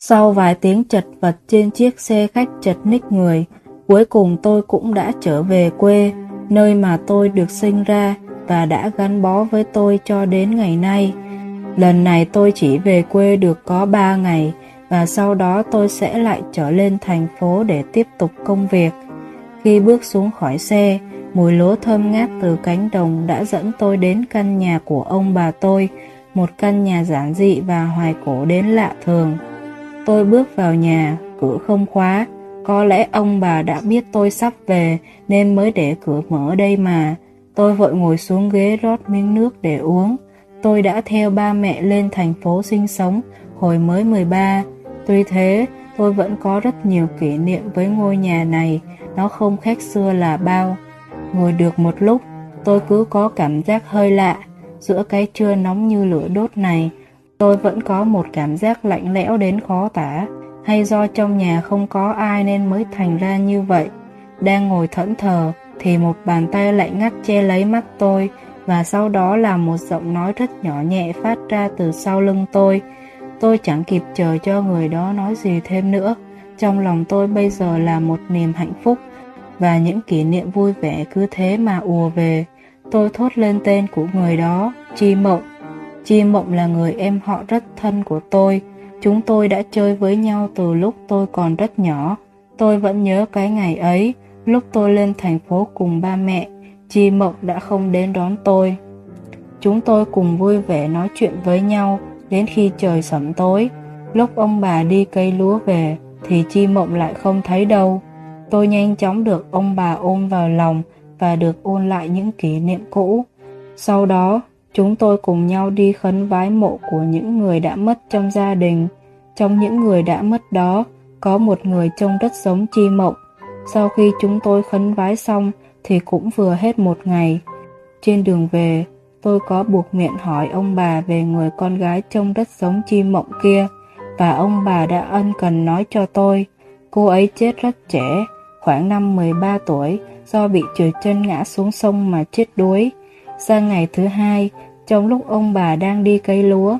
Sau vài tiếng chật vật trên chiếc xe khách chật ních người, cuối cùng tôi cũng đã trở về quê, nơi mà tôi được sinh ra và đã gắn bó với tôi cho đến ngày nay. Lần này tôi chỉ về quê được có 3 ngày, và sau đó tôi sẽ lại trở lên thành phố để tiếp tục công việc. Khi bước xuống khỏi xe, mùi lúa thơm ngát từ cánh đồng đã dẫn tôi đến căn nhà của ông bà tôi, một căn nhà giản dị và hoài cổ đến lạ thường. Tôi bước vào nhà, cửa không khóa. Có lẽ ông bà đã biết tôi sắp về nên mới để cửa mở đây mà. Tôi vội ngồi xuống ghế rót miếng nước để uống. Tôi đã theo ba mẹ lên thành phố sinh sống hồi mới 13. Tuy thế, tôi vẫn có rất nhiều kỷ niệm với ngôi nhà này. Nó không khác xưa là bao. Ngồi được một lúc, tôi cứ có cảm giác hơi lạ. Giữa cái trưa nóng như lửa đốt này, tôi vẫn có một cảm giác lạnh lẽo đến khó tả. Hay do trong nhà không có ai nên mới thành ra như vậy. Đang ngồi thẫn thờ thì một bàn tay lạnh ngắt che lấy mắt tôi, và sau đó là một giọng nói rất nhỏ nhẹ phát ra từ sau lưng tôi. Tôi chẳng kịp chờ cho người đó nói gì thêm nữa. Trong lòng tôi bây giờ là một niềm hạnh phúc, và những kỷ niệm vui vẻ cứ thế mà ùa về. Tôi thốt lên tên của người đó, Chi Mộng. Chi Mộng là người em họ rất thân của tôi. Chúng tôi đã chơi với nhau từ lúc tôi còn rất nhỏ. Tôi vẫn nhớ cái ngày ấy, lúc tôi lên thành phố cùng ba mẹ, Chi Mộng đã không đến đón tôi. Chúng tôi cùng vui vẻ nói chuyện với nhau đến khi trời sẩm tối. Lúc ông bà đi cấy lúa về thì Chi Mộng lại không thấy đâu. Tôi nhanh chóng được ông bà ôm vào lòng và được ôn lại những kỷ niệm cũ. Sau đó, chúng tôi cùng nhau đi khấn vái mộ của những người đã mất trong gia đình. Trong những người đã mất đó, có một người trông rất giống Chi Mộng. Sau khi chúng tôi khấn vái xong thì cũng vừa hết một ngày. Trên đường về, tôi có buộc miệng hỏi ông bà về người con gái trông rất giống Chi Mộng kia, và ông bà đã ân cần nói cho tôi. Cô ấy chết rất trẻ, khoảng năm 13 tuổi, do bị trượt chân ngã xuống sông mà chết đuối. Sang ngày thứ hai, trong lúc ông bà đang đi cấy lúa,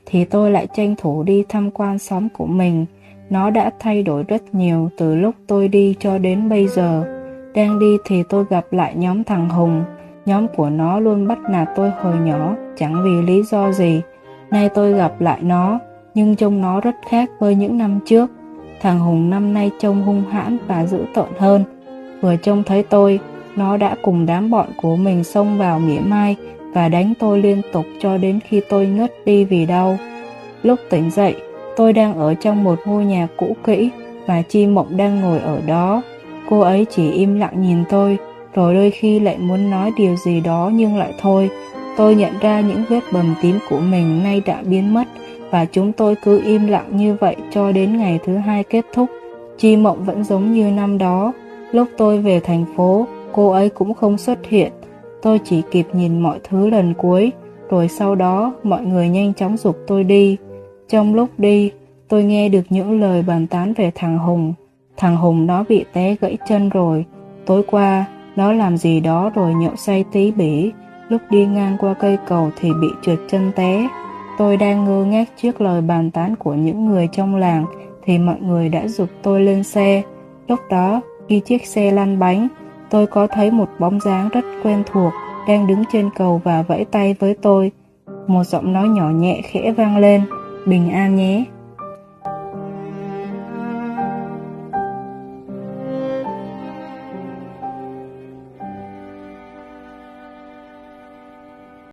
thì tôi lại tranh thủ đi tham quan xóm của mình. Nó đã thay đổi rất nhiều từ lúc tôi đi cho đến bây giờ. Đang đi thì tôi gặp lại nhóm thằng Hùng. Nhóm của nó luôn bắt nạt tôi hồi nhỏ, chẳng vì lý do gì. Nay tôi gặp lại nó, nhưng trông nó rất khác với những năm trước. Thằng Hùng năm nay trông hung hãn và dữ tợn hơn. Vừa trông thấy tôi, nó đã cùng đám bọn của mình xông vào mỉa mai và đánh tôi liên tục cho đến khi tôi ngất đi vì đau. Lúc tỉnh dậy, tôi đang ở trong một ngôi nhà cũ kỹ và Chi Mộng đang ngồi ở đó. Cô ấy chỉ im lặng nhìn tôi, rồi đôi khi lại muốn nói điều gì đó nhưng lại thôi. Tôi nhận ra những vết bầm tím của mình nay đã biến mất, và chúng tôi cứ im lặng như vậy cho đến ngày thứ hai kết thúc. Chi Mộng vẫn giống như năm đó. Lúc tôi về thành phố, cô ấy cũng không xuất hiện. Tôi chỉ kịp nhìn mọi thứ lần cuối, rồi sau đó mọi người nhanh chóng giục tôi đi. Trong lúc đi, tôi nghe được những lời bàn tán về thằng Hùng. Thằng Hùng nó bị té gãy chân rồi. Tối qua, nó làm gì đó rồi nhậu say tí bỉ. Lúc đi ngang qua cây cầu thì bị trượt chân té. Tôi đang ngơ ngác trước lời bàn tán của những người trong làng thì mọi người đã giục tôi lên xe. Lúc đó, khi chiếc xe lăn bánh, tôi có thấy một bóng dáng rất quen thuộc đang đứng trên cầu và vẫy tay với tôi. Một giọng nói nhỏ nhẹ khẽ vang lên: "Bình an nhé."